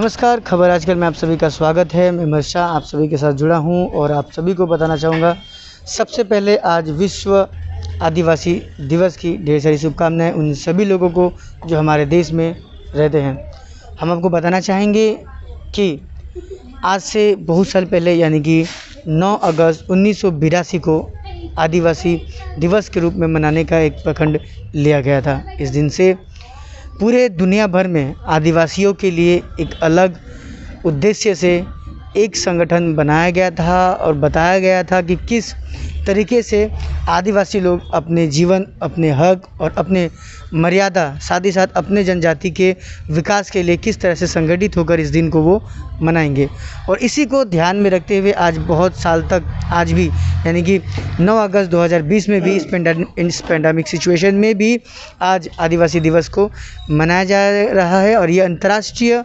नमस्कार, खबर आजकल में आप सभी का स्वागत है। मैं मर्शा आप सभी के साथ जुड़ा हूं और आप सभी को बताना चाहूँगा, सबसे पहले आज विश्व आदिवासी दिवस की ढेर सारी शुभकामनाएं उन सभी लोगों को जो हमारे देश में रहते हैं। हम आपको बताना चाहेंगे कि आज से बहुत साल पहले यानी कि 9 अगस्त 1982 को आदिवासी दिवस के रूप में मनाने का एक प्रखंड लिया गया था। इस दिन से पूरे दुनिया भर में आदिवासियों के लिए एक अलग उद्देश्य से एक संगठन बनाया गया था और बताया गया था कि किस तरीके से आदिवासी लोग अपने जीवन, अपने हक और अपने मर्यादा, साथ ही साथ अपने जनजाति के विकास के लिए किस तरह से संगठित होकर इस दिन को वो मनाएंगे। और इसी को ध्यान में रखते हुए आज बहुत साल तक, आज भी यानी कि 9 अगस्त 2020 में भी इस पैंडेमिक सिचुएशन में भी आज आदिवासी दिवस को मनाया जा रहा है। और ये अंतर्राष्ट्रीय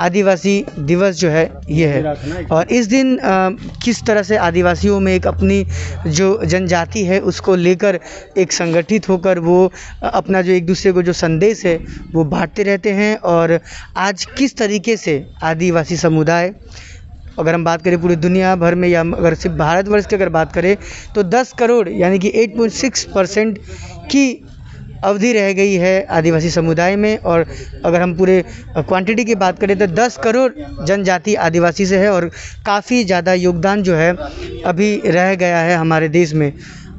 आदिवासी दिवस जो है ये है। और इस दिन किस तरह से आदिवासियों में एक अपनी जो जनजाति है उसको लेकर एक संगठित होकर वो अपना जो एक दूसरे को जो संदेश है वो बांटते रहते हैं। और आज किस तरीके से आदिवासी समुदाय, अगर हम बात करें पूरी दुनिया भर में या अगर सिर्फ भारतवर्ष की अगर बात करें तो 10 करोड़ यानी कि 8.6% की अवधि रह गई है आदिवासी समुदाय में। और अगर हम पूरे क्वांटिटी की बात करें तो 10 करोड़ जनजाति आदिवासी से है और काफ़ी ज़्यादा योगदान जो है अभी रह गया है हमारे देश में।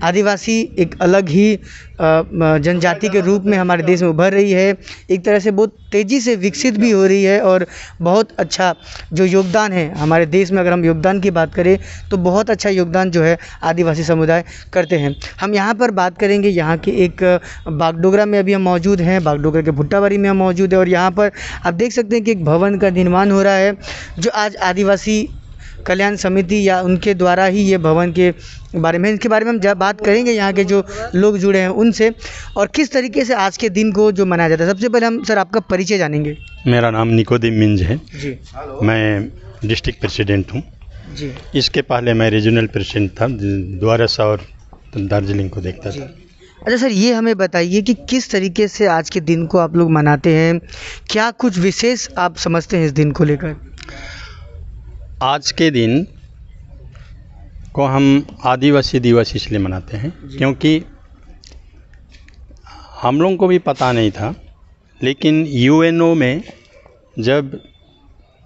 आदिवासी एक अलग ही जनजाति के रूप में हमारे देश में उभर रही है, एक तरह से बहुत तेज़ी से विकसित भी हो रही है और बहुत अच्छा जो योगदान है हमारे देश में। अगर हम योगदान की बात करें तो बहुत अच्छा योगदान जो है आदिवासी समुदाय करते हैं। हम यहाँ पर बात करेंगे यहाँ के एक बागडोगरा में अभी हम मौजूद हैं, बागडोगरा के भुट्टाबारी में हम मौजूद हैं। और यहाँ पर आप देख सकते हैं कि एक भवन का निर्माण हो रहा है जो आज आदिवासी कल्याण समिति या उनके द्वारा ही ये भवन के बारे में, इनके बारे में हम जब बात करेंगे यहाँ के जो लोग जुड़े हैं उनसे और किस तरीके से आज के दिन को जो मनाया जाता है। सबसे पहले हम सर आपका परिचय जानेंगे। मेरा नाम निकोदिम मिंज है जी। मैं डिस्ट्रिक्ट प्रेसिडेंट हूँ जी। इसके पहले मैं रीजनल प्रेसिडेंट था, द्वारसा और दार्जिलिंग को देखता था। अच्छा सर, ये हमें बताइए कि किस तरीके से आज के दिन को आप लोग मनाते हैं, क्या कुछ विशेष आप समझते हैं इस दिन को लेकर? आज के दिन को हम आदिवासी दिवस इसलिए मनाते हैं क्योंकि हम लोगों को भी पता नहीं था, लेकिन यूएनओ में जब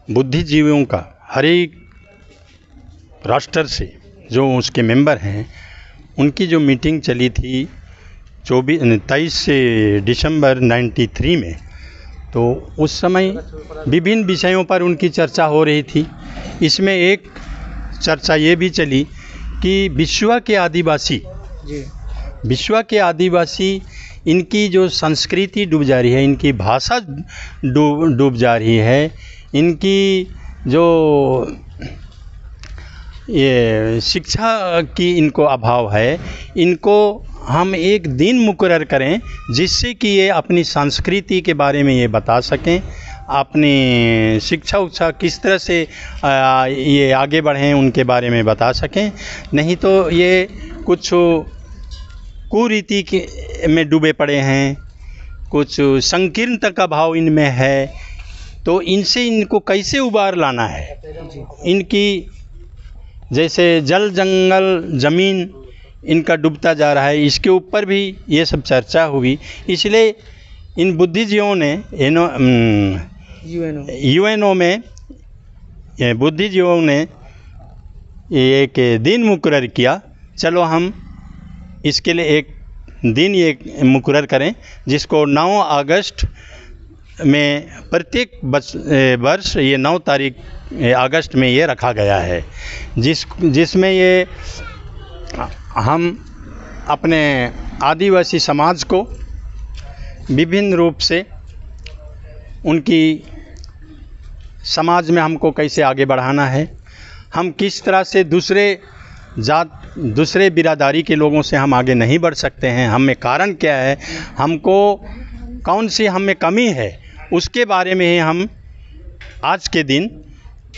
बुद्धिजीवियों का हर एक राष्ट्र से जो उसके मेंबर हैं उनकी जो मीटिंग चली थी 23 दिसंबर 93 में, तो उस समय विभिन्न विषयों पर उनकी चर्चा हो रही थी। इसमें एक चर्चा ये भी चली कि विश्व के आदिवासी इनकी जो संस्कृति डूब जा रही है, इनकी भाषा डूब जा रही है, इनकी जो ये शिक्षा की इनको अभाव है, इनको हम एक दिन मुकर्रर करें जिससे कि ये अपनी संस्कृति के बारे में ये बता सकें, अपनी शिक्षा उच्छा किस तरह से ये आगे बढ़ें उनके बारे में बता सकें। नहीं तो ये कुछ कुरीति में डूबे पड़े हैं, कुछ संकीर्णता का भाव इनमें है, तो इनसे इनको कैसे उबार लाना है। इनकी जैसे जल जंगल ज़मीन इनका डूबता जा रहा है, इसके ऊपर भी ये सब चर्चा हुई। इसलिए इन बुद्धिजीवियों ने यूएनओ में बुद्धिजीवियों ने एक दिन मुकर्रर किया, चलो हम इसके लिए एक दिन ये मुकर्रर करें जिसको 9 अगस्त में प्रत्येक वर्ष ये 9 तारीख अगस्त में ये रखा गया है, जिसमें ये हम अपने आदिवासी समाज को विभिन्न रूप से उनकी समाज में हमको कैसे आगे बढ़ाना है, हम किस तरह से दूसरे बिरादरी के लोगों से हम आगे नहीं बढ़ सकते हैं, हमें कारण क्या है, हमको कौन सी हमें कमी है, उसके बारे में ही हम आज के दिन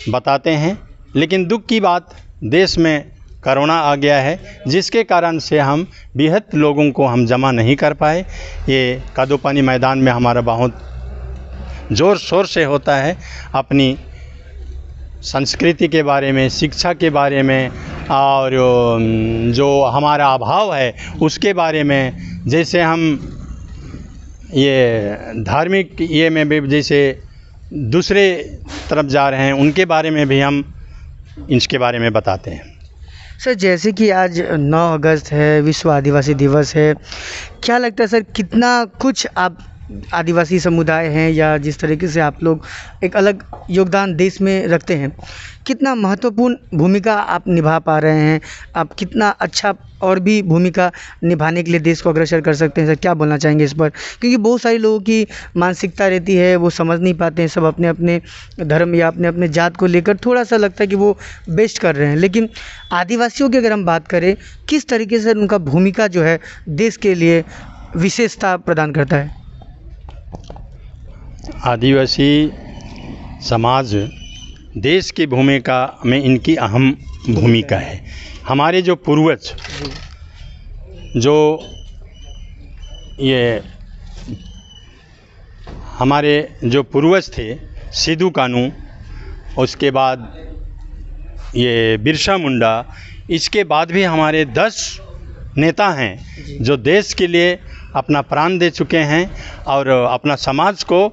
बताते हैं। लेकिन दुख की बात, देश में कोरोना आ गया है जिसके कारण से हम बेहद लोगों को हम जमा नहीं कर पाए। ये कादोपानी मैदान में हमारा बहुत ज़ोर शोर से होता है। अपनी संस्कृति के बारे में, शिक्षा के बारे में और जो हमारा अभाव है उसके बारे में, जैसे हम ये धार्मिक ये में भी जैसे दूसरे तरफ जा रहे हैं उनके बारे में भी हम इसके बारे में बताते हैं। सर जैसे कि आज 9 अगस्त है, विश्व आदिवासी दिवस है, क्या लगता है सर कितना कुछ आप आदिवासी समुदाय हैं या जिस तरीके से आप लोग एक अलग योगदान देश में रखते हैं, कितना महत्वपूर्ण भूमिका आप निभा पा रहे हैं, आप कितना अच्छा और भी भूमिका निभाने के लिए देश को अग्रसर कर सकते हैं सर, क्या बोलना चाहेंगे इस पर? क्योंकि बहुत सारे लोगों की मानसिकता रहती है, वो समझ नहीं पाते हैं, सब अपने अपने धर्म या अपने अपने जात को लेकर थोड़ा सा लगता है कि वो बेस्ट कर रहे हैं, लेकिन आदिवासियों की अगर हम बात करें, किस तरीके से उनका भूमिका जो है देश के लिए विशेषता प्रदान करता है? आदिवासी समाज देश की भूमिका में इनकी अहम भूमिका है। हमारे जो पूर्वज जो ये हमारे जो पूर्वज थे, सिद्धू कानू, उसके बाद ये बिरसा मुंडा, इसके बाद भी हमारे 10 नेता हैं जो देश के लिए अपना प्राण दे चुके हैं और अपना समाज को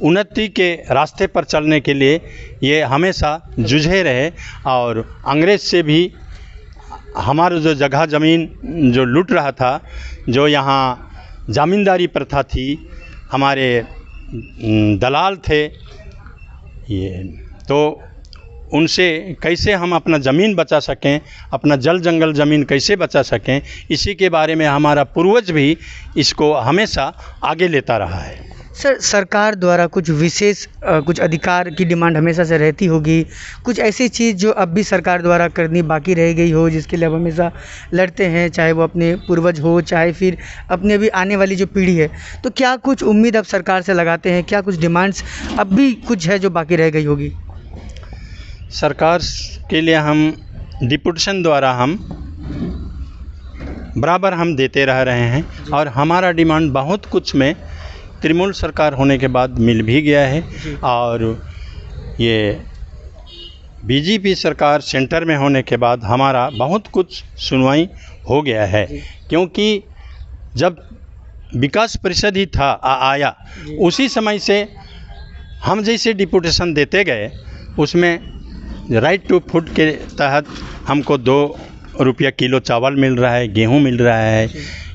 उन्नति के रास्ते पर चलने के लिए ये हमेशा जूझे रहे। और अंग्रेज़ से भी हमारा जो जगह ज़मीन जो लूट रहा था, जो यहाँ ज़मींदारी प्रथा थी, हमारे दलाल थे, ये तो उनसे कैसे हम अपना ज़मीन बचा सकें, अपना जल जंगल ज़मीन कैसे बचा सकें, इसी के बारे में हमारा पूर्वज भी इसको हमेशा आगे लेता रहा है। सर सरकार द्वारा कुछ विशेष कुछ अधिकार की डिमांड हमेशा से रहती होगी, कुछ ऐसी चीज़ जो अब भी सरकार द्वारा करनी बाकी रह गई हो, जिसके लिए अब हमेशा लड़ते हैं, चाहे वो अपने पूर्वज हो, चाहे फिर अपने अभी आने वाली जो पीढ़ी है, तो क्या कुछ उम्मीद अब सरकार से लगाते हैं? क्या कुछ डिमांड्स अब भी कुछ है जो बाकी रह गई होगी? सरकार के लिए हम डिपुटेशन द्वारा हम बराबर हम देते रह रहे हैं और हमारा डिमांड बहुत कुछ में तृणमूल सरकार होने के बाद मिल भी गया है। और ये बीजेपी सरकार सेंटर में होने के बाद हमारा बहुत कुछ सुनवाई हो गया है, क्योंकि जब विकास परिषद ही था आया, उसी समय से हम जैसे डिपुटेशन देते गए, उसमें राइट टू फूड के तहत हमको 2 रुपया किलो चावल मिल रहा है, गेहूं मिल रहा है,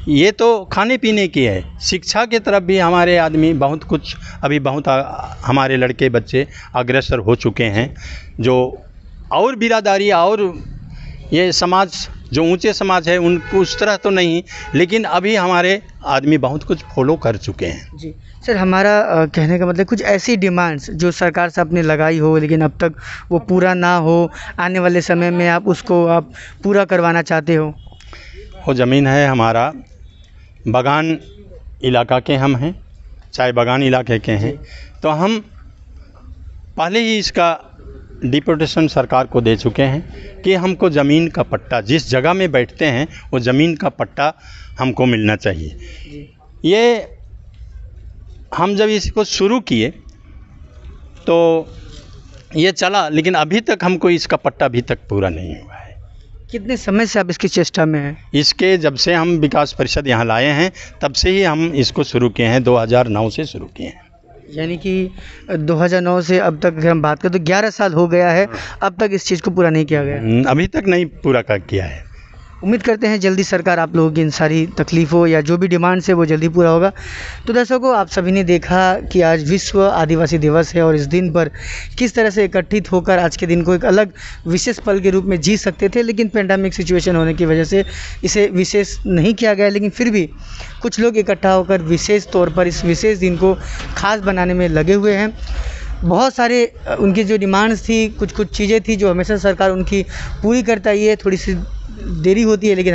ये तो खाने पीने की है। शिक्षा के तरफ भी हमारे आदमी बहुत कुछ अभी बहुत हमारे लड़के बच्चे अग्रसर हो चुके हैं, जो और बिरादारी और ये समाज जो ऊंचे समाज है उनको उस तरह तो नहीं, लेकिन अभी हमारे आदमी बहुत कुछ फॉलो कर चुके हैं। जी सर, हमारा कहने का मतलब कुछ ऐसी डिमांड्स जो सरकार से आपने लगाई हो लेकिन अब तक वो पूरा ना हो, आने वाले समय में आप उसको आप पूरा करवाना चाहते हो? वो ज़मीन है हमारा बागान इलाका के हम हैं, चाय बागान इलाके के हैं, तो हम पहले ही इसका डिपुटेशन सरकार को दे चुके हैं कि हमको ज़मीन का पट्टा, जिस जगह में बैठते हैं वो ज़मीन का पट्टा हमको मिलना चाहिए। ये हम जब इसको शुरू किए तो ये चला, लेकिन अभी तक हमको इसका पट्टा अभी तक पूरा नहीं हुआ है। कितने समय से आप इसकी चेष्टा में हैं? इसके जब से हम विकास परिषद यहाँ लाए हैं तब से ही हम इसको शुरू किए हैं, 2009 से शुरू किए हैं। यानी कि 2009 से अब तक अगर हम बात करें तो 11 साल हो गया है, अब तक इस चीज़ को पूरा नहीं किया गया? अभी तक नहीं पूरा किया है। उम्मीद करते हैं जल्दी सरकार आप लोगों की इन सारी तकलीफ़ों या जो भी डिमांड्स है वो जल्दी पूरा होगा। तो दर्शकों, आप सभी ने देखा कि आज विश्व आदिवासी दिवस है और इस दिन पर किस तरह से एकत्रित होकर आज के दिन को एक अलग विशेष पल के रूप में जी सकते थे, लेकिन पेंडेमिक सिचुएशन होने की वजह से इसे विशेष नहीं किया गया। लेकिन फिर भी कुछ लोग इकट्ठा होकर विशेष तौर पर इस विशेष दिन को खास बनाने में लगे हुए हैं। बहुत सारे उनकी जो डिमांड्स थी, कुछ चीज़ें थी जो हमेशा सरकार उनकी पूरी करता ही है, थोड़ी सी देरी होती है लेकिन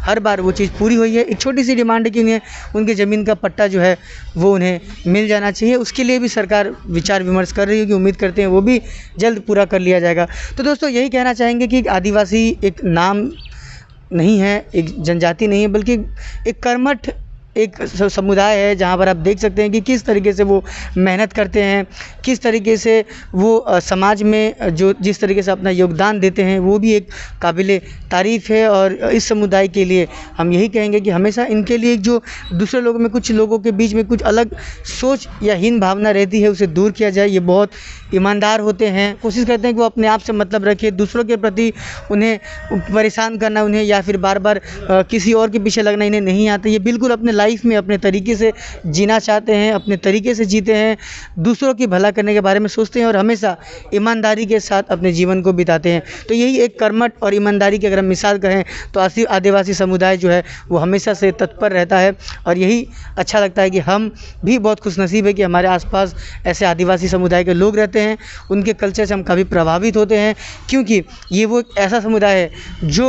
हर बार वो चीज़ पूरी हुई है। एक छोटी सी डिमांड है कि उन्हें उनकी ज़मीन का पट्टा जो है वो उन्हें मिल जाना चाहिए, उसके लिए भी सरकार विचार विमर्श कर रही है कि उम्मीद करते हैं वो भी जल्द पूरा कर लिया जाएगा। तो दोस्तों, यही कहना चाहेंगे कि आदिवासी एक नाम नहीं है, एक जनजाति नहीं है, बल्कि एक कर्मठ एक समुदाय है जहाँ पर आप देख सकते हैं कि किस तरीके से वो मेहनत करते हैं, किस तरीके से वो समाज में जो जिस तरीके से अपना योगदान देते हैं, वो भी एक काबिले तारीफ़ है। और इस समुदाय के लिए हम यही कहेंगे कि हमेशा इनके लिए जो दूसरे लोगों में, कुछ लोगों के बीच में कुछ अलग सोच या हीन भावना रहती है, उसे दूर किया जाए। ये बहुत ईमानदार होते हैं, कोशिश करते हैं कि वो अपने आप से मतलब रखें, दूसरों के प्रति उन्हें परेशान करना उन्हें या फिर बार बार किसी और के पीछे लगना इन्हें नहीं आता। ये बिल्कुल अपने लाइफ में अपने तरीके से जीना चाहते हैं, अपने तरीके से जीते हैं, दूसरों की भला करने के बारे में सोचते हैं और हमेशा ईमानदारी के साथ अपने जीवन को बिताते हैं। तो यही एक कर्मठ और ईमानदारी की अगर हम मिसाल कहें तो आदिवासी समुदाय जो है वो हमेशा से तत्पर रहता है। और यही अच्छा लगता है कि हम भी बहुत खुशनसीब है कि हमारे आसपास ऐसे आदिवासी समुदाय के लोग रहते हैं। उनके कल्चर से हम काफ़ी प्रभावित होते हैं, क्योंकि ये वो एक ऐसा समुदाय है जो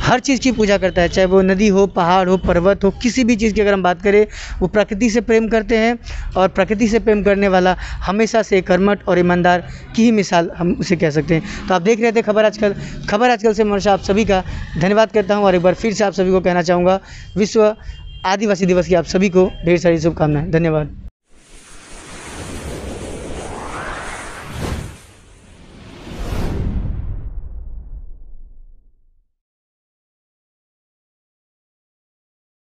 हर चीज़ की पूजा करता है, चाहे वो नदी हो, पहाड़ हो, पर्वत हो, किसी भी चीज़ की अगर हम बात करें, वो प्रकृति से प्रेम करते हैं। और प्रकृति से प्रेम करने वाला हमेशा से कर्मठ और ईमानदार की ही मिसाल हम उसे कह सकते हैं। तो आप देख रहे थे खबर आजकल से हमेशा आप सभी का धन्यवाद करता हूँ और एक बार फिर से आप सभी को कहना चाहूँगा विश्व आदिवासी दिवस की आप सभी को ढेर सारी शुभकामनाएं। धन्यवाद।